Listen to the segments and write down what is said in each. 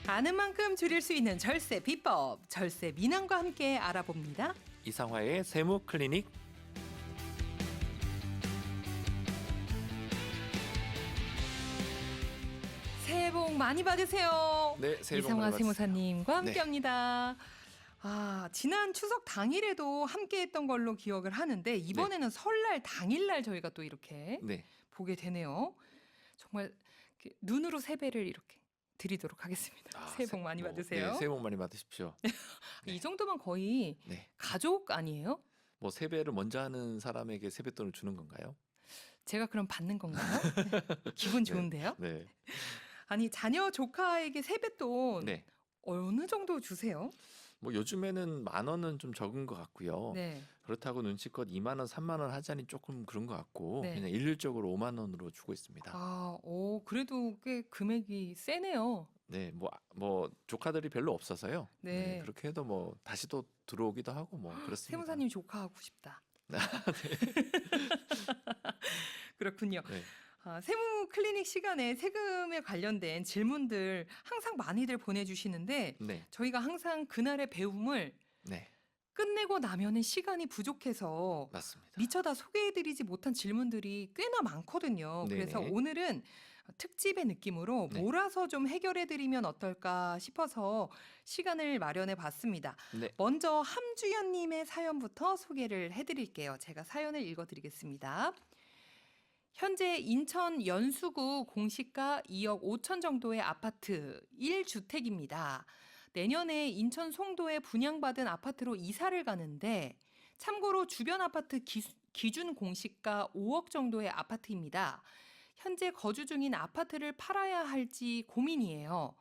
아는 만큼 줄일 수 있는 절세 비법, 절세 미남과 함께 알아봅니다. 이상화의 세무 클리닉. 새해 복 많이 받으세요. 네, 새해 복 이상화 많이 받으세요. 세무사님과 네. 함께합니다. 지난 추석 당일에도 함께했던 걸로 기억을 하는데 이번에는 설날 당일날 저희가 또 이렇게 네, 보게 되네요. 정말 이렇게 눈으로 세배를 이렇게 드리도록 하겠습니다. 새해 복 많이 받으세요. 네, 새해 복 많이 받으십시오. 이 정도면 거의 네, 가족 아니에요? 뭐 세배를 먼저 하는 사람에게 세뱃돈을 주는 건가요? 제가 그럼 받는 건가요? 네. 기분 좋은데요? 네, 아니 자녀 조카에게 세뱃돈 네. 어느 정도 주세요? 뭐 요즘에는 10,000원은 좀 적은 것 같고요. 네. 그렇다고 눈치껏 20,000원, 30,000원 하자니 조금 그런 것 같고 네. 그냥 일률적으로 50,000원으로 주고 있습니다. 그래도 꽤 금액이 세네요. 네, 뭐 조카들이 별로 없어서요. 네. 그렇게 해도 뭐 다시 또 들어오기도 하고 뭐 그렇습니다. 세무사님 조카하고 싶다. 그렇군요. 네, 세무 클리닉 시간에 세금에 관련된 질문들 항상 많이들 보내주시는데 네, 저희가 항상 그날의 배움을 네, 끝내고 나면은 시간이 부족해서 맞습니다. 미처 다 소개해드리지 못한 질문들이 꽤나 많거든요. 네네. 그래서 오늘은 특집의 느낌으로 네. 몰아서 좀 해결해드리면 어떨까 싶어서 시간을 마련해 봤습니다. 네, 먼저 함주연님의 사연부터 소개를 해드릴게요. 제가 사연을 읽어드리겠습니다. 현재 인천 연수구 공시가 2억 5천 정도의 아파트 1주택입니다. 내년에 인천 송도에 분양받은 아파트로 이사를 가는데 참고로 주변 아파트 기준 공시가 5억 정도의 아파트입니다. 현재 거주 중인 아파트를 팔아야 할지 고민이에요.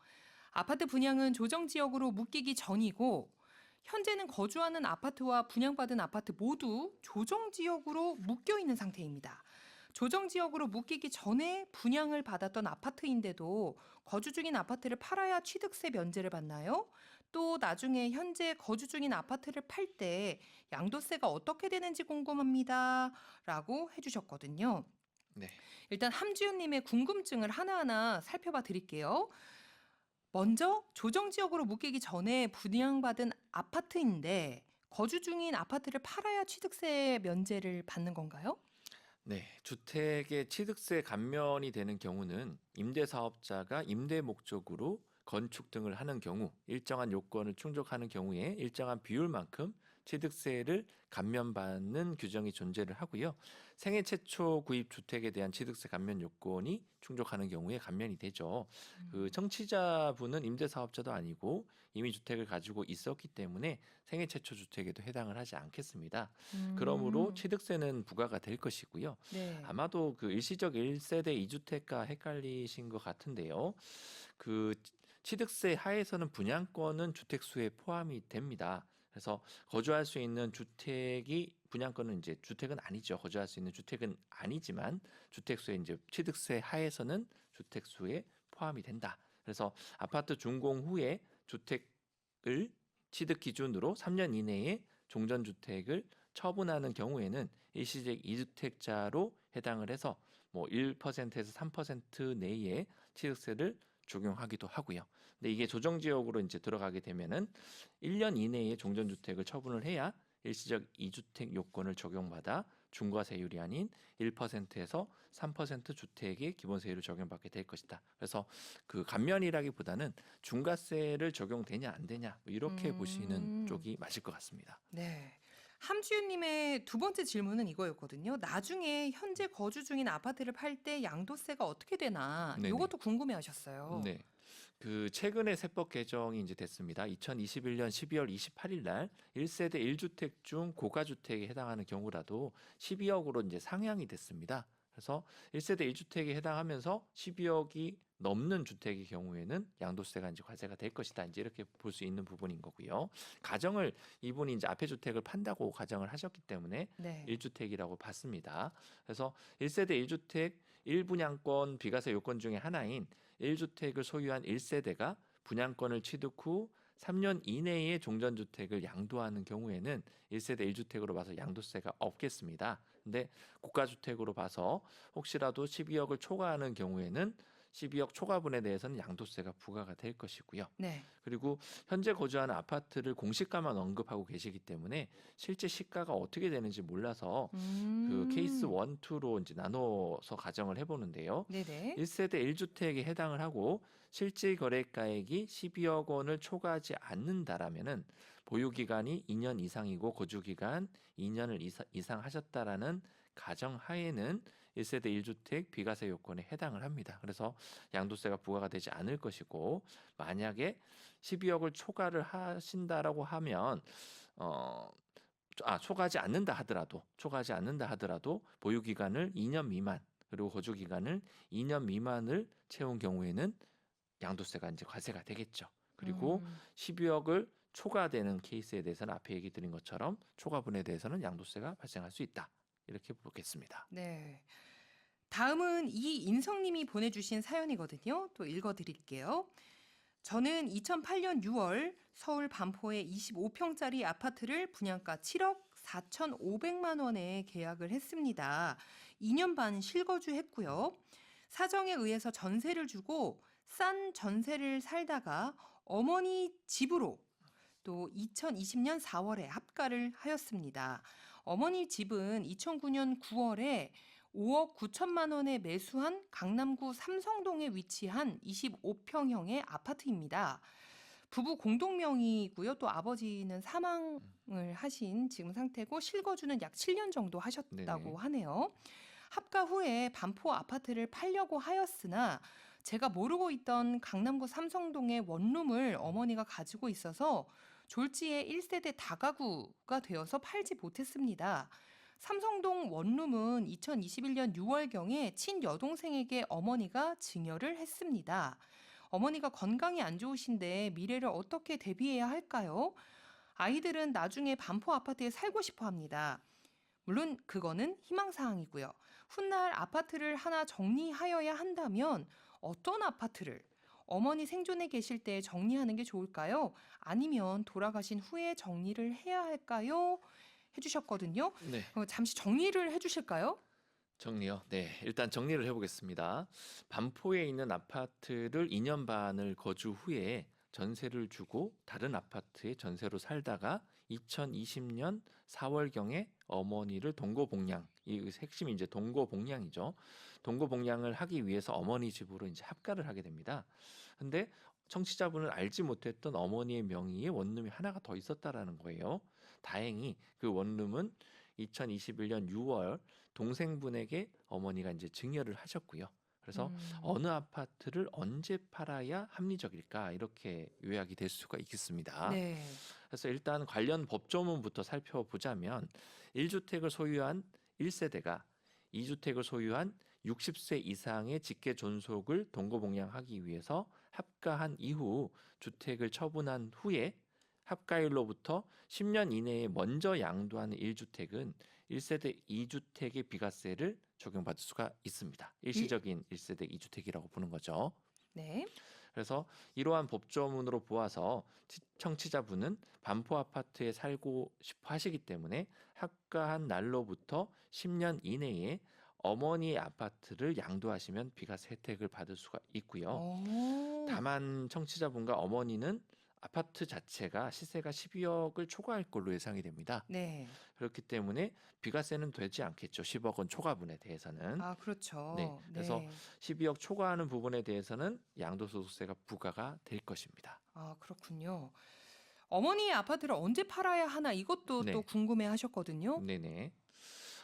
아파트 분양은 조정지역으로 묶이기 전이고 현재는 거주하는 아파트와 분양받은 아파트 모두 조정지역으로 묶여 있는 상태입니다. 조정지역으로 묶이기 전에 분양을 받았던 아파트인데도 거주 중인 아파트를 팔아야 취득세 면제를 받나요? 또 나중에 현재 거주 중인 아파트를 팔 때 양도세가 어떻게 되는지 궁금합니다. 라고 해주셨거든요. 네. 일단 함주연님의 궁금증을 하나하나 살펴봐 드릴게요. 먼저 조정지역으로 묶이기 전에 분양받은 아파트인데 거주 중인 아파트를 팔아야 취득세 면제를 받는 건가요? 네, 주택의 취득세 감면이 되는 경우는 임대사업자가 임대 목적으로 건축 등을 하는 경우 일정한 요건을 충족하는 경우에 일정한 비율만큼 취득세를 감면받는 규정이 존재를 하고요. 생애 최초 구입 주택에 대한 취득세 감면 요건이 충족하는 경우에 감면이 되죠. 그 청취자분은 임대사업자도 아니고 이미 주택을 가지고 있었기 때문에 생애 최초 주택에도 해당을 하지 않겠습니다. 그러므로 취득세는 부과가 될 것이고요. 네. 아마도 그 일시적 1세대 2주택과 헷갈리신 것 같은데요. 그 취득세 하에서는 분양권은 주택수에 포함이 됩니다. 그래서 거주할 수 있는 주택이 분양권은 이제 주택은 아니죠. 거주할 수 있는 주택은 아니지만 주택수에 이제 취득세 하에서는 주택수에 포함이 된다. 그래서 아파트 준공 후에 주택을 취득 기준으로 3년 이내에 종전주택을 처분하는 경우에는 일시적 2주택자로 해당을 해서 뭐 1%에서 3% 내에 취득세를 적용하기도 하고요. 근데 이게 조정지역으로 이제 들어가게 되면은 1년 이내에 종전주택을 처분을 해야 일시적 2주택 요건을 적용받아 중과세율이 아닌 1%에서 3% 주택의 기본세율을 적용받게 될 것이다. 그래서 그 감면이라기보다는 중과세를 적용되냐 안 되냐 뭐 이렇게 보시는 쪽이 맞을 것 같습니다. 네. 함주연님의 두 번째 질문은 이거였거든요. 나중에 현재 거주 중인 아파트를 팔 때 양도세가 어떻게 되나 네네. 이것도 궁금해하셨어요. 네. 그 최근에 세법 개정이 이제 됐습니다. 2021년 12월 28일 날 1세대 1주택 중 고가주택에 해당하는 경우라도 12억으로 이제 상향이 됐습니다. 그래서 1세대 1주택에 해당하면서 12억이 넘는 주택의 경우에는 양도세가 이제 과세가 될 것이다. 이제 이렇게 볼 수 있는 부분인 거고요. 가정을 이분이 이제 앞에 주택을 판다고 가정을 하셨기 때문에 네. 1주택이라고 봤습니다. 그래서 1세대 1주택 1분양권 비과세 요건 중에 하나인 1주택을 소유한 1세대가 분양권을 취득 후 3년 이내에 종전주택을 양도하는 경우에는 1세대 1주택으로 봐서 양도세가 없겠습니다. 근데 고가주택으로 봐서 혹시라도 12억을 초과하는 경우에는 12억 초과분에 대해서는 양도세가 부과가 될 것이고요. 네. 그리고 현재 거주하는 아파트를 공시가만 언급하고 계시기 때문에 실제 시가가 어떻게 되는지 몰라서 그 케이스 1, 2로 이제 나눠서 가정을 해보는데요. 네네. 1세대 1주택에 해당을 하고 실질 거래가액이 12억 원을 초과하지 않는다라면은 보유 기간이 2년 이상이고 거주 기간 2년을 이상 하셨다라는 가정 하에는 1세대 1주택 비과세 요건에 해당을 합니다. 그래서 양도세가 부과가 되지 않을 것이고 만약에 12억을 초과를 하신다라고 하면 초과하지 않는다 하더라도 보유 기간을 2년 미만 그리고 거주 기간을 2년 미만을 채운 경우에는 양도세가 이제 과세가 되겠죠. 그리고 12억을 초과되는 케이스에 대해서는 앞에 얘기 드린 것처럼 초과분에 대해서는 양도세가 발생할 수 있다. 이렇게 보겠습니다. 네. 다음은 이인성님이 보내주신 사연이거든요. 또 읽어드릴게요. 저는 2008년 6월 서울 반포의 25평짜리 아파트를 분양가 7억 4,500만 원에 계약을 했습니다. 2년 반 실거주했고요. 사정에 의해서 전세를 주고 싼 전세를 살다가 어머니 집으로 또 2020년 4월에 합가를 하였습니다. 어머니 집은 2009년 9월에 5억 9천만 원에 매수한 강남구 삼성동에 위치한 25평형의 아파트입니다. 부부 공동명의고요. 또 아버지는 사망을 하신 지금 상태고 실거주는 약 7년 정도 하셨다고 네네. 하네요. 합가 후에 반포 아파트를 팔려고 하였으나 제가 모르고 있던 강남구 삼성동의 원룸을 어머니가 가지고 있어서 졸지에 1세대 다가구가 되어서 팔지 못했습니다. 삼성동 원룸은 2021년 6월경에 친여동생에게 어머니가 증여를 했습니다. 어머니가 건강이 안 좋으신데 미래를 어떻게 대비해야 할까요? 아이들은 나중에 반포 아파트에 살고 싶어 합니다. 물론 그거는 희망사항이고요. 훗날 아파트를 하나 정리하여야 한다면 어떤 아파트를 어머니 생존에 계실 때 정리하는 게 좋을까요? 아니면 돌아가신 후에 정리를 해야 할까요? 해주셨거든요. 네. 잠시 정리를 해주실까요? 정리요. 네, 일단 정리를 해보겠습니다. 반포에 있는 아파트를 2년 반을 거주 후에 전세를 주고 다른 아파트에 전세로 살다가 2020년 4월경에 어머니를 동거복양, 이 핵심이 이제 동거복양이죠. 동거복양을 하기 위해서 어머니 집으로 이제 합가를 하게 됩니다. 근데 청취자분은 알지 못했던 어머니의 명의에 원룸이 하나가 더 있었다라는 거예요. 다행히 그 원룸은 2021년 6월 동생분에게 어머니가 이제 증여를 하셨고요. 그래서 어느 아파트를 언제 팔아야 합리적일까 이렇게 요약이 될 수가 있겠습니다. 네. 그래서 일단 관련 법조문부터 살펴보자면 1주택을 소유한 1세대가 2주택을 소유한 60세 이상의 직계 존속을 동거복양하기 위해서 합가한 이후 주택을 처분한 후에 합가일로부터 10년 이내에 먼저 양도하는 1주택은 1세대 2주택의 비과세를 적용받을 수가 있습니다. 일시적인 1세대 2주택이라고 보는 거죠. 네. 그래서 이러한 법조문으로 보아서 청취자분은 반포 아파트에 살고 싶어 하시기 때문에 합가한 날로부터 10년 이내에 어머니의 아파트를 양도하시면 비과세 혜택을 받을 수가 있고요. 오. 다만 청취자분과 어머니는 아파트 자체가 시세가 12억을 초과할 걸로 예상이 됩니다. 네. 그렇기 때문에 비과세는 되지 않겠죠. 10억 원 초과분에 대해서는. 아, 그렇죠. 네, 그래서 12억 초과하는 부분에 대해서는 양도소득세가 부과가 될 것입니다. 아, 그렇군요. 어머니의 아파트를 언제 팔아야 하나 이것도 네. 또 궁금해 하셨거든요. 네네.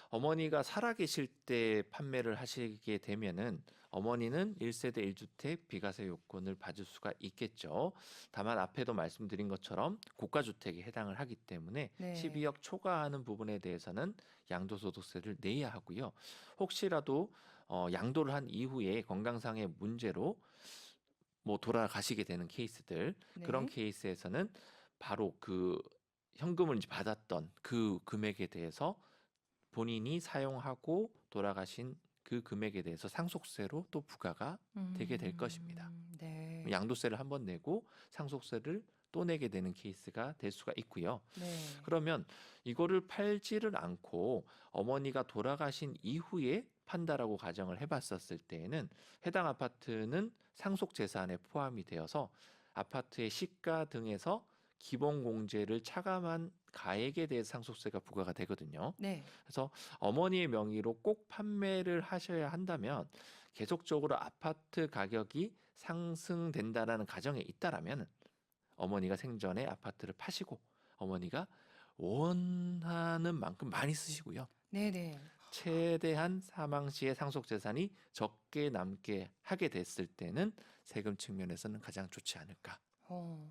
어머니가 살아계실 때 판매를 하시게 되면은 어머니는 1세대 1주택 비과세 요건을 받을 수가 있겠죠. 다만 앞에도 말씀드린 것처럼 고가주택에 해당을 하기 때문에 네. 12억 초과하는 부분에 대해서는 양도소득세를 내야 하고요. 혹시라도 양도를 한 이후에 건강상의 문제로 뭐 돌아가시게 되는 케이스들 그런 네. 케이스에서는 바로 그 현금을 이제 받았던 그 금액에 대해서 본인이 사용하고 돌아가신 그 금액에 대해서 상속세로 또 부과가 되게 될 것입니다. 네. 양도세를 한번 내고 상속세를 또 내게 되는 케이스가 될 수가 있고요. 네. 그러면 이거를 팔지를 않고 어머니가 돌아가신 이후에 판다라고 가정을 해봤었을 때에는 해당 아파트는 상속 재산에 포함이 되어서 아파트의 시가 등에서 기본 공제를 차감한 가액에 대해 상속세가 부과가 되거든요. 네. 그래서 어머니의 명의로 꼭 판매를 하셔야 한다면 계속적으로 아파트 가격이 상승된다라는 가정에 있다라면 어머니가 생전에 아파트를 파시고 어머니가 원하는 만큼 많이 쓰시고요. 네네. 최대한 사망 시에 상속 재산이 적게 남게 하게 됐을 때는 세금 측면에서는 가장 좋지 않을까. 어.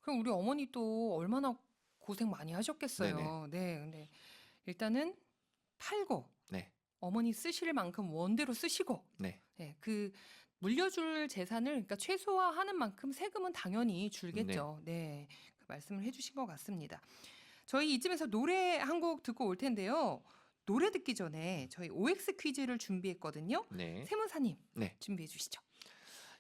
그럼 우리 어머니 또 얼마나 고생 많이 네네. 하셨겠어요. 네. 근데 일단은 팔고 네, 어머니 쓰실 만큼 원대로 쓰시고 네, 네. 그 물려줄 재산을 그러니까 최소화하는 만큼 세금은 당연히 네, 줄겠죠. 네. 그 말씀을 해주신 것 같습니다. 저희 이쯤에서 노래 한 곡 듣고 올 텐데요. 노래 듣기 전에 저희 OX 퀴즈를 준비했거든요. 네, 세무사님 네. 준비해 주시죠.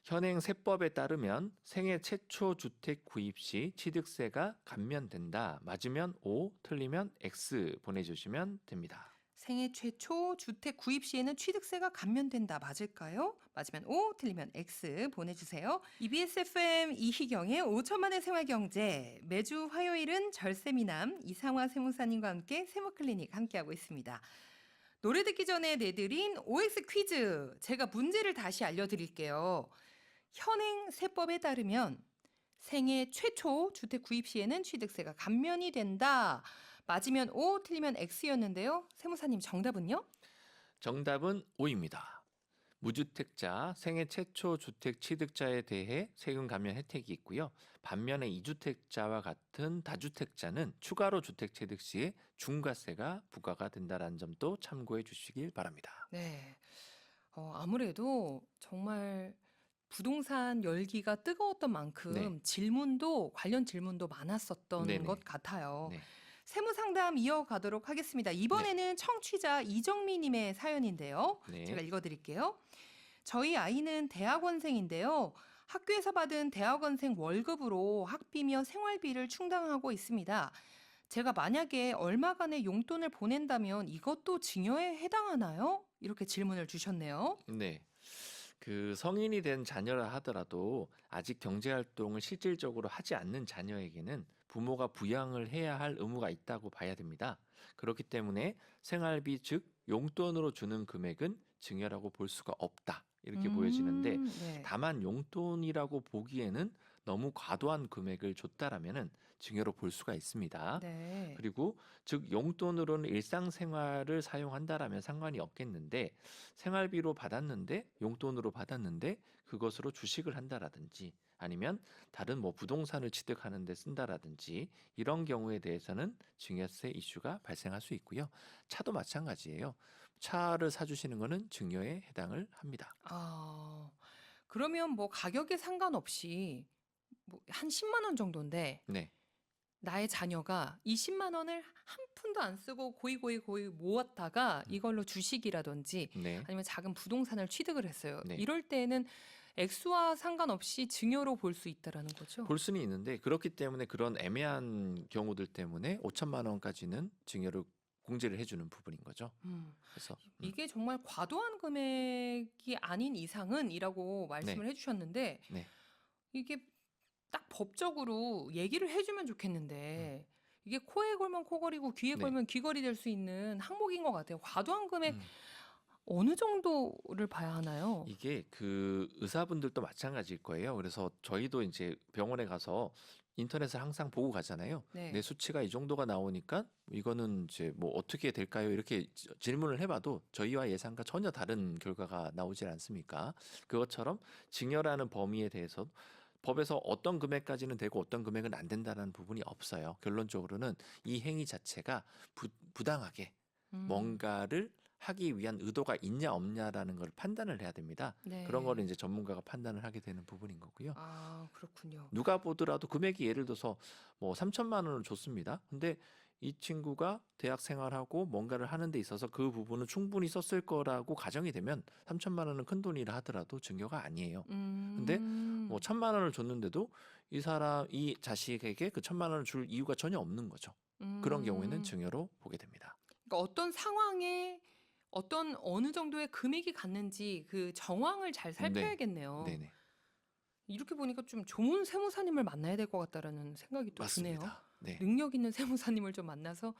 현행 세법에 따르면 생애 최초 주택 구입 시 취득세가 감면된다. 맞으면 O, 틀리면 X 보내주시면 됩니다. 생애 최초 주택 구입 시에는 취득세가 감면된다. 맞을까요? 맞으면 O, 틀리면 X 보내주세요. EBS FM 이희경의 5천만의 생활경제. 매주 화요일은 절세미남 이상화 세무사님과 함께 세무클리닉 함께하고 있습니다. 노래 듣기 전에 내드린 OX 퀴즈. 제가 문제를 다시 알려드릴게요. 현행 세법에 따르면 생애 최초 주택 구입 시에는 취득세가 감면이 된다. 맞으면 O, 틀리면 X였는데요. 세무사님 정답은요? 정답은 O입니다. 무주택자, 생애 최초 주택 취득자에 대해 세금 감면 혜택이 있고요. 반면에 이주택자와 같은 다주택자는 추가로 주택 취득 시에 중과세가 부과가 된다는 점도 참고해 주시길 바랍니다. 네. 아무래도 정말 부동산 열기가 뜨거웠던 만큼 네, 관련 질문도 많았었던 네네, 것 같아요. 네, 세무 상담 이어가도록 하겠습니다. 네, 이번에는 청취자 이정미님의 사연인데요. 제가 네, 읽어드릴게요. 저희 아이는 대학원생인데요. 학교에서 받은 대학원생 월급으로 학비며 생활비를 충당하고 있습니다. 제가 만약에 얼마간의 용돈을 보낸다면 이것도 증여에 해당하나요? 이렇게 질문을 주셨네요. 네. 그 성인이 된 자녀라 하더라도 아직 경제 활동을 실질적으로 하지 않는 자녀에게는 부모가 부양을 해야 할 의무가 있다고 봐야 됩니다. 그렇기 때문에 생활비 즉 용돈으로 주는 금액은 증여라고 볼 수가 없다. 이렇게 보여지는데 네. 다만 용돈이라고 보기에는 너무 과도한 금액을 줬다라면은 증여로 볼 수가 있습니다. 네. 그리고 즉 용돈으로는 일상생활을 사용한다라면 상관이 없겠는데 생활비로 받았는데 용돈으로 받았는데 그것으로 주식을 한다라든지 아니면 다른 뭐 부동산을 취득하는 데 쓴다라든지 이런 경우에 대해서는 증여세 이슈가 발생할 수 있고요. 차도 마찬가지예요. 차를 사주시는 거는 증여에 해당을 합니다. 아, 그러면 뭐 가격에 상관없이 뭐 한 10만 원 정도인데 네, 나의 자녀가 이 10만 원을 한 푼도 안 쓰고 고이 모았다가 음, 이걸로 주식이라든지 네, 아니면 작은 부동산을 취득을 했어요. 네. 이럴 때는 액수와 상관없이 증여로 볼 수 있다라는 거죠. 볼 수는 있는데 그렇기 때문에 그런 애매한 경우들 때문에 5천만 원까지는 증여를 공제를 해주는 부분인 거죠. 음, 그래서 이게 정말 과도한 금액이 아닌 이상은이라고 네, 말씀을 해주셨는데 네, 이게 딱 법적으로 얘기를 해주면 음, 좋겠는데 이게 코에 걸면 코걸이고 귀에 네, 걸면 귀걸이 될 수 있는 항목인 것 같아요. 과도한 금액 음. 어느 정도를 봐야 하나요? 이게 그 의사분들도 마찬가지일 거예요. 그래서 저희도 이제 병원에 가서 인터넷을 항상 보고 가잖아요. 내 네. 수치가 이 정도가 나오니까 이거는 이제 뭐 어떻게 될까요? 이렇게 질문을 해봐도 저희와 예상과 전혀 다른 결과가 나오질 않습니까? 그것처럼 증여라는 범위에 대해서 법에서 어떤 금액까지는 되고 어떤 금액은 안 된다는 부분이 없어요. 결론적으로는 이 행위 자체가 부당하게 음, 뭔가를 하기 위한 의도가 있냐 없냐라는 걸 판단을 해야 됩니다. 그런 거를 네. 이제 전문가가 판단을 하게 되는 부분인 거고요. 아, 그렇군요. 누가 보더라도 금액이 예를 들어서 뭐 3천만 원을 줬습니다. 근데 이 친구가 대학 생활하고 뭔가를 하는 데 있어서 그 부분은 충분히 썼을 거라고 가정이 되면 3천만 원은 큰 돈이라 하더라도 증여가 아니에요. 근데 뭐 음, 1,000만 원을 줬는데도 이 자식에게 그 1,000만 원을 줄 이유가 전혀 없는 거죠. 그런 경우에는 음. 증여로 보게 됩니다. 그러니까 어떤 상황에 어느 정도의 금액이 갔는지 그 정황을 잘 네, 살펴야겠네요. 네네, 이렇게 보니까 좀 좋은 세무사님을 만나야 될 것 같다라는 생각이 또 드네요. 맞습니다. 네. 능력 있는 세무사님을 좀 만나서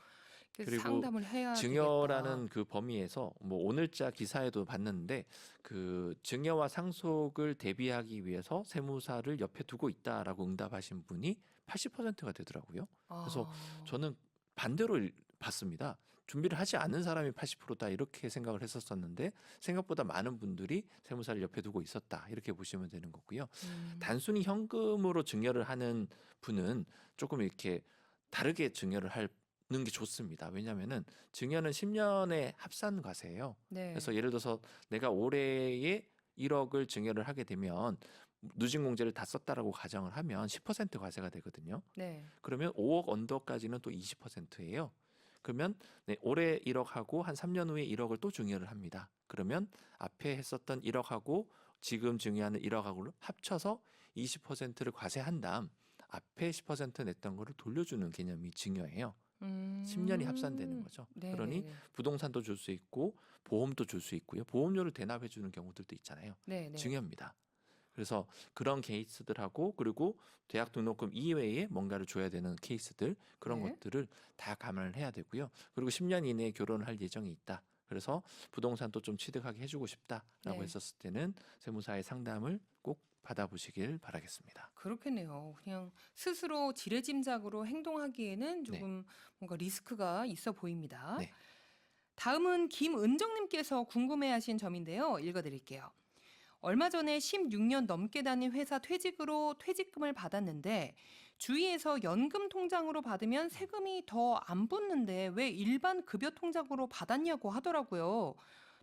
이렇게 그리고 상담을 해야 되겠다. 증여라는 그 범위에서 뭐 오늘자 기사에도 봤는데 그 증여와 상속을 대비하기 위해서 세무사를 옆에 두고 있다라고 응답하신 분이 80%가 되더라고요. 그래서 아, 저는 반대로 봤습니다. 준비를 하지 않은 사람이 80%다 이렇게 생각을 했었었는데 생각보다 많은 분들이 세무사를 옆에 두고 있었다 이렇게 보시면 되는 거고요. 단순히 현금으로 증여를 하는 분은 조금 이렇게 다르게 증여를 하는 게 좋습니다. 왜냐하면은 증여는 10년의 합산 과세예요. 네, 그래서 예를 들어서 내가 올해에 1억을 증여를 하게 되면 누진공제를 다 썼다라고 가정을 하면 10% 과세가 되거든요. 네. 그러면 5억 언더까지는 또 20%예요. 그러면 네, 올해 1억하고 한 3년 후에 1억을 또 증여를 합니다. 그러면 앞에 했었던 1억하고 지금 증여하는 1억하고 합쳐서 20%를 과세한 다음 앞에 10% 냈던 거를 돌려주는 개념이 증여예요. 10년이 합산되는 거죠. 그러니 네네네. 부동산도 줄 수 있고 보험도 줄 수 있고요. 보험료를 대납해 주는 경우들도 있잖아요. 네네. 증여입니다. 그래서 그런 케이스들하고 그리고 대학 등록금 이외에 뭔가를 줘야 되는 케이스들 그런 네. 것들을 다 감안을 해야 되고요. 그리고 10년 이내에 결혼을 할 예정이 있다. 그래서 부동산도 좀 취득하게 해주고 싶다라고 네. 했었을 때는 세무사의 상담을 꼭 받아보시길 바라겠습니다. 그렇겠네요. 그냥 스스로 지레짐작으로 행동하기에는 네, 조금 뭔가 리스크가 있어 보입니다. 네. 다음은 김은정님께서 궁금해하신 점인데요. 읽어드릴게요. 얼마 전에 16년 넘게 다닌 회사 퇴직으로 퇴직금을 받았는데 주위에서 연금 통장으로 받으면 세금이 더 안 붙는데 왜 일반 급여 통장으로 받았냐고 하더라고요.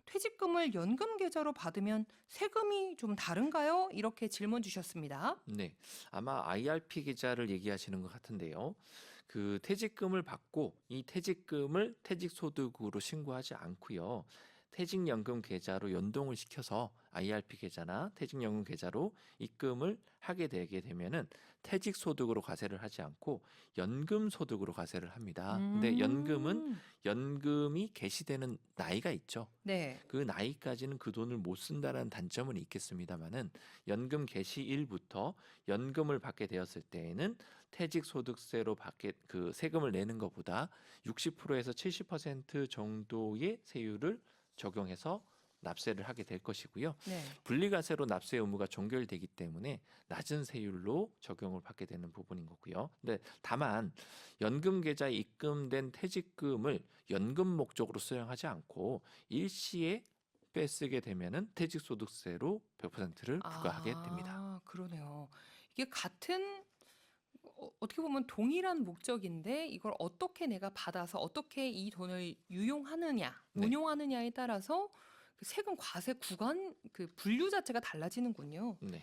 퇴직금을 연금 계좌로 받으면 세금이 좀 다른가요? 이렇게 질문 주셨습니다. 네, 아마 IRP 계좌를 얘기하시는 것 같은데요. 그 퇴직금을 받고 이 퇴직금을 퇴직소득으로 신고하지 않고요. 퇴직연금 계좌로 연동을 시켜서 IRP 계좌나 퇴직연금 계좌로 입금을 하게 되게 되면은 퇴직소득으로 과세를 하지 않고 연금소득으로 과세를 합니다. 근데 음, 연금이 개시되는 나이가 있죠. 네. 그 나이까지는 그 돈을 못 쓴다는 단점은 있겠습니다만은 연금 개시일부터 연금을 받게 되었을 때에는 퇴직소득세로 받게 그 세금을 내는 것보다 60%에서 70% 정도의 세율을 적용해서 납세를 하게 될 것이고요. 네. 분리과세로 납세 의무가 종결되기 때문에 낮은 세율로 적용을 받게 되는 부분인 거고요. 근데 다만 연금 계좌에 입금된 퇴직금을 연금 목적으로 수령하지 않고 일시에 빼쓰게 되면은 퇴직소득세로 100%를 부과하게 됩니다. 그러네요. 이게 같은 어떻게 보면 동일한 목적인데 이걸 어떻게 내가 받아서 어떻게 이 돈을 유용하느냐, 네, 운용하느냐에 따라서 그 세금 과세 구간 그 분류 자체가 달라지는군요. 네.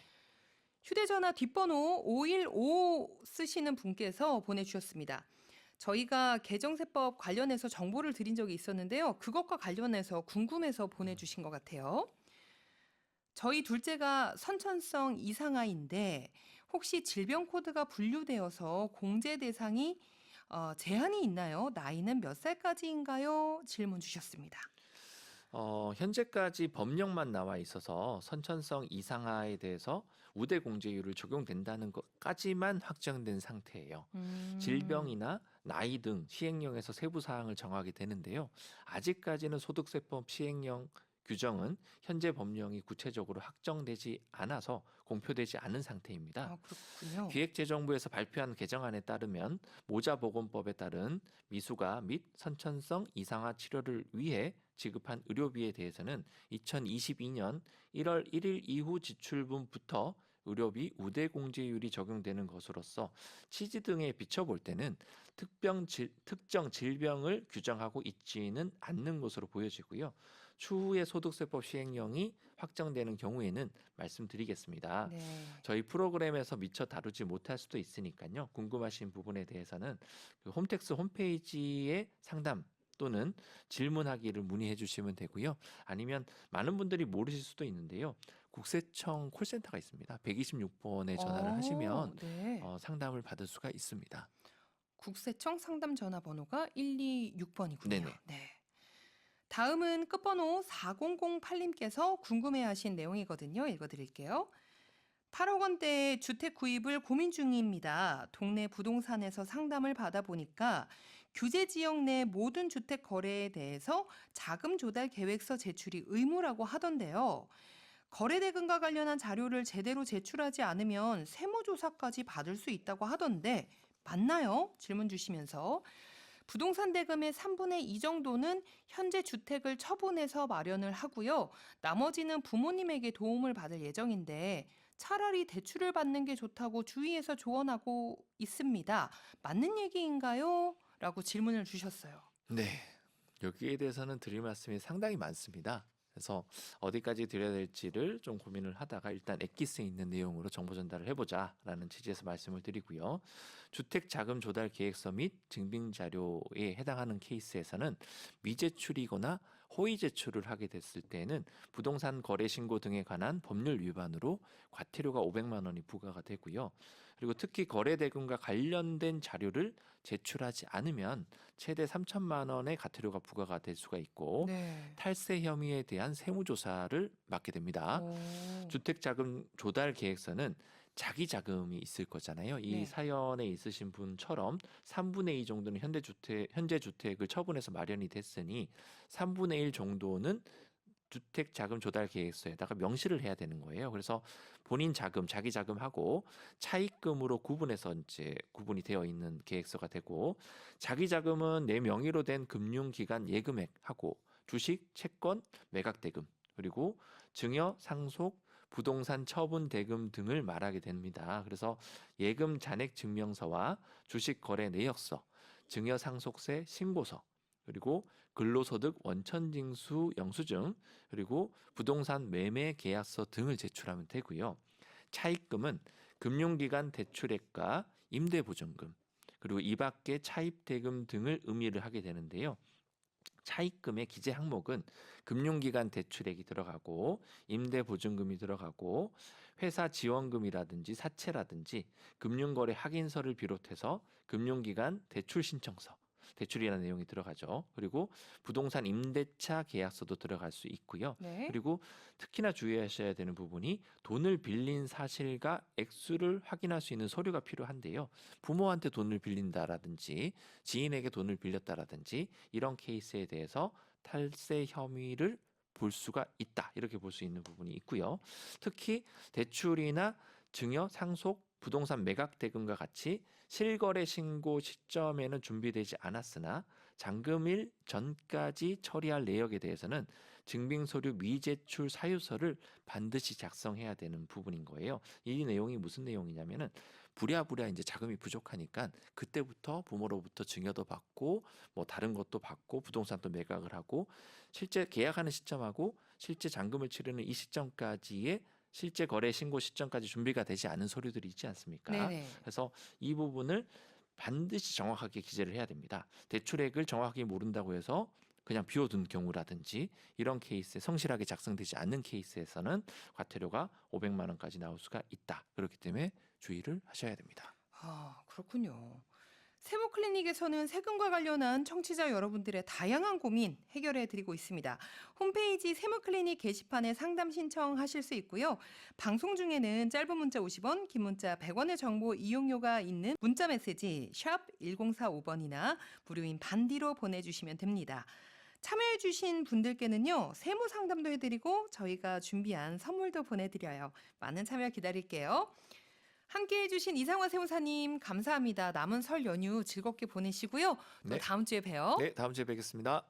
휴대전화 뒷번호 515 쓰시는 분께서 보내주셨습니다. 저희가 개정세법 관련해서 정보를 드린 적이 있었는데요. 그것과 관련해서 궁금해서 보내주신 것 같아요. 저희 둘째가 선천성 이상아인데 혹시 질병 코드가 분류되어서 공제 대상이 제한이 있나요? 나이는 몇 살까지인가요? 질문 주셨습니다. 현재까지 법령만 나와 있어서 선천성 이상화에 대해서 우대 공제율을 적용된다는 것까지만 확정된 상태예요. 음, 질병이나 나이 등 시행령에서 세부 사항을 정하게 되는데요. 아직까지는 소득세법 시행령 규정은 현재 법령이 구체적으로 확정되지 않아서 공표되지 않은 상태입니다. 그렇군요. 기획재정부에서 발표한 개정안에 따르면 모자보건법에 따른 미수가 및 선천성 이상화 치료를 위해 지급한 의료비에 대해서는 2022년 1월 1일 이후 지출분부터 의료비 우대공제율이 적용되는 것으로서 취지 등에 비춰볼 때는 특정 질병을 규정하고 있지는 않는 것으로 보여지고요. 추후에 소득세법 시행령이 확정되는 경우에는 말씀드리겠습니다. 네. 저희 프로그램에서 미처 다루지 못할 수도 있으니까요. 궁금하신 부분에 대해서는 그 홈택스 홈페이지에 상담 또는 질문하기를 문의해 주시면 되고요. 아니면 많은 분들이 모르실 수도 있는데요. 국세청 콜센터가 있습니다. 126번에 전화를 하시면 네. 상담을 받을 수가 있습니다. 국세청 상담 전화번호가 126번이군요. 네네. 네. 다음은 끝번호 4008님께서 궁금해하신 내용이거든요. 읽어드릴게요. 8억 원대 주택 구입을 고민 중입니다. 동네 부동산에서 상담을 받아보니까 규제 지역 내 모든 주택 거래에 대해서 자금 조달 계획서 제출이 의무라고 하던데요. 거래 대금과 관련한 자료를 제대로 제출하지 않으면 세무조사까지 받을 수 있다고 하던데 맞나요? 질문 주시면서 부동산 대금의 3분의 2 정도는 현재 주택을 처분해서 마련을 하고요. 나머지는 부모님에게 도움을 받을 예정인데 차라리 대출을 받는 게 좋다고 주위에서 조언하고 있습니다. 맞는 얘기인가요? 라고 질문을 주셨어요. 네. 여기에 대해서는 드릴 말씀이 상당히 많습니다. 그래서 어디까지 드려야 될지를 좀 고민을 하다가 일단 엑기스에 있는 내용으로 정보 전달을 해보자라는 취지에서 말씀을 드리고요. 주택 자금 조달 계획서 및 증빙 자료에 해당하는 케이스에서는 미제출이거나 호의 제출을 하게 됐을 때에는 부동산 거래 신고 등에 관한 법률 위반으로 과태료가 500만 원이 부과가 되고요. 그리고 특히 거래 대금과 관련된 자료를 제출하지 않으면 최대 3천만 원의 과태료가 부과가 될 수가 있고 네. 탈세 혐의에 대한 세무조사를 맡게 됩니다. 오. 주택자금 조달 계획서는 자기 자금이 있을 거잖아요. 이 네. 사연에 있으신 분처럼 3분의 2 정도는 현재 주택을 처분해서 마련이 됐으니 3분의 1 정도는 주택 자금 조달 계획서에다가 명시를 해야 되는 거예요. 그래서 본인 자금, 자기 자금하고 차입금으로 구분해서 이제 구분이 되어 있는 계획서가 되고 자기 자금은 내 명의로 된 금융기관 예금액하고 주식, 채권, 매각 대금 그리고 증여, 상속, 부동산 처분 대금 등을 말하게 됩니다. 그래서 예금 잔액 증명서와 주식 거래 내역서, 증여 상속세 신고서 그리고 근로소득 원천징수 영수증 그리고 부동산 매매 계약서 등을 제출하면 되고요. 차입금은 금융기관 대출액과 임대보증금 그리고 이 밖의 차입대금 등을 의미를 하게 되는데요. 차입금의 기재 항목은 금융기관 대출액이 들어가고 임대보증금이 들어가고 회사 지원금이라든지 사채라든지 금융거래 확인서를 비롯해서 금융기관 대출 신청서 대출이라는 내용이 들어가죠. 그리고 부동산 임대차 계약서도 들어갈 수 있고요. 네. 그리고 특히나 주의하셔야 되는 부분이 돈을 빌린 사실과 액수를 확인할 수 있는 서류가 필요한데요. 부모한테 돈을 빌린다라든지 지인에게 돈을 빌렸다라든지 이런 케이스에 대해서 탈세 혐의를 볼 수가 있다. 이렇게 볼 수 있는 부분이 있고요. 특히 대출이나 증여, 상속, 부동산 매각 대금과 같이 실거래 신고 시점에는 준비되지 않았으나 잔금일 전까지 처리할 내역에 대해서는 증빙서류 미제출 사유서를 반드시 작성해야 되는 부분인 거예요. 이 내용이 무슨 내용이냐면은 부랴부랴 이제 자금이 부족하니까 그때부터 부모로부터 증여도 받고 뭐 다른 것도 받고 부동산도 매각을 하고 실제 계약하는 시점하고 실제 잔금을 치르는 이 시점까지의 실제 거래 신고 시점까지 준비가 되지 않은 서류들이 있지 않습니까? 네네. 그래서 이 부분을 반드시 정확하게 기재를 해야 됩니다. 대출액을 정확하게 모른다고 해서 그냥 비워둔 경우라든지 이런 케이스에 성실하게 작성되지 않는 케이스에서는 과태료가 500만 원까지 나올 수가 있다. 그렇기 때문에 주의를 하셔야 됩니다. 아, 그렇군요. 세무클리닉에서는 세금과 관련한 청취자 여러분들의 다양한 고민 해결해 드리고 있습니다. 홈페이지 세무클리닉 게시판에 상담 신청하실 수 있고요. 방송 중에는 짧은 문자 50원, 긴 문자 100원의 정보 이용료가 있는 문자 메시지 샵 1045번이나 무료인 반디로 보내주시면 됩니다. 참여해 주신 분들께는요. 세무 상담도 해드리고 저희가 준비한 선물도 보내드려요. 많은 참여 기다릴게요. 함께해 주신 이상화 세무사님 감사합니다. 남은 설 연휴 즐겁게 보내시고요. 또 네. 다음 주에 봬요. 네, 다음 주에 뵙겠습니다.